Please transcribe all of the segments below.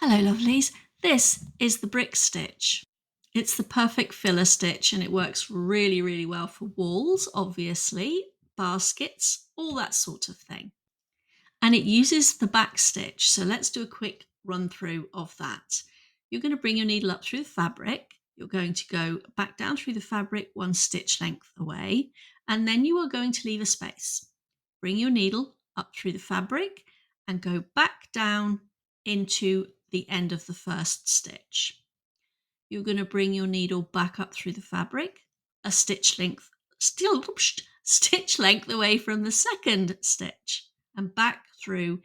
Hello lovelies, this is the brick stitch. It's the perfect filler stitch and it works really well for walls, obviously, baskets, all that sort of thing. And it uses the back stitch, so let's do a quick run through of that. You're going to bring your needle up through the fabric, you're going to go back down through the fabric one stitch length away, and then you are going to leave a space. Bring your needle up through the fabric and go back down into the end of the first stitch. You're going to bring your needle back up through the fabric, a stitch length, stitch length away from the second stitch, and back through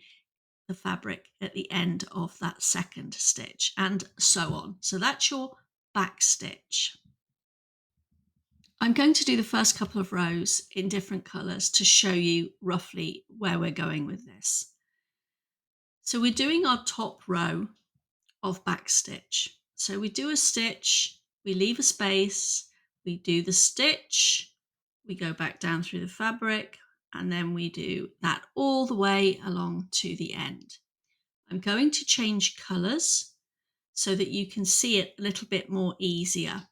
the fabric at the end of that second stitch, and so on. So that's your back stitch. I'm going to do the first couple of rows in different colours to show you roughly where we're going with this. So we're doing our top row of back stitch. So we do a stitch, we leave a space, we do the stitch, we go back down through the fabric, and then we do that all the way along to the end. I'm going to change colours so that you can see it a little bit more easier.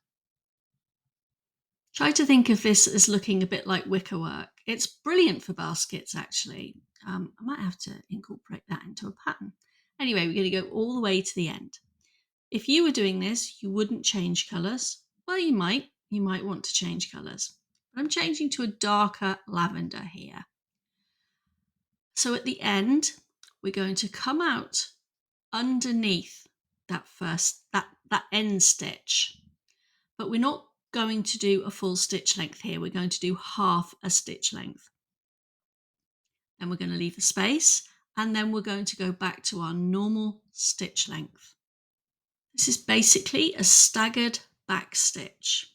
Try to think of this as looking a bit like wicker work. It's brilliant for baskets, actually. I might have to incorporate that into a pattern. Anyway, we're going to go all the way to the end. If you were doing this, you wouldn't change colours. Well, you might want to change colours. But I'm changing to a darker lavender here. So at the end, we're going to come out underneath that end stitch. But we're not going to do a full stitch length here. We're going to do half a stitch length. Then we're going to leave a space, and then we're going to go back to our normal stitch length. This is basically a staggered back stitch.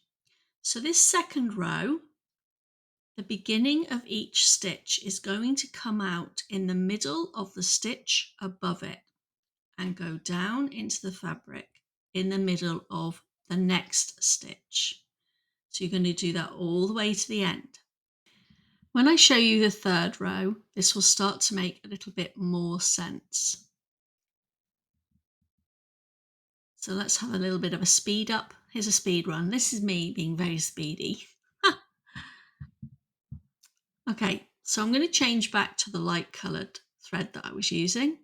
So this second row, the beginning of each stitch is going to come out in the middle of the stitch above it and go down into the fabric in the middle of the next stitch. So you're going to do that all the way to the end. When I show you the third row, this will start to make a little bit more sense. So let's have a little bit of a speed up. Here's a speed run. This is me being very speedy. Okay, so I'm going to change back to the light coloured thread that I was using.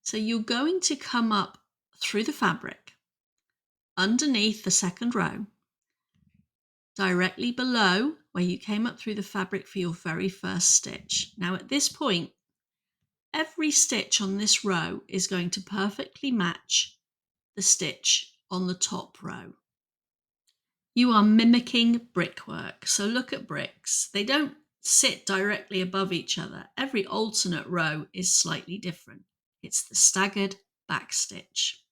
So you're going to come up through the fabric, underneath the second row, directly below where you came up through the fabric for your very first stitch. Now at this point, every stitch on this row is going to perfectly match the stitch on the top row. You are mimicking brickwork. So look at bricks. They don't sit directly above each other. Every alternate row is slightly different. It's the staggered back stitch.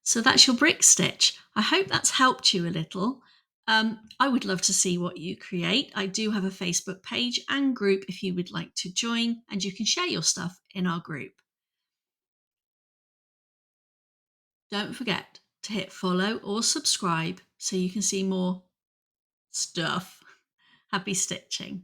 So that's your brick stitch. I hope that's helped you a little. I would love to see what you create. I do have a Facebook page and group if you would like to join, and you can share your stuff in our group. Don't forget to hit follow or subscribe so you can see more stuff. Happy stitching.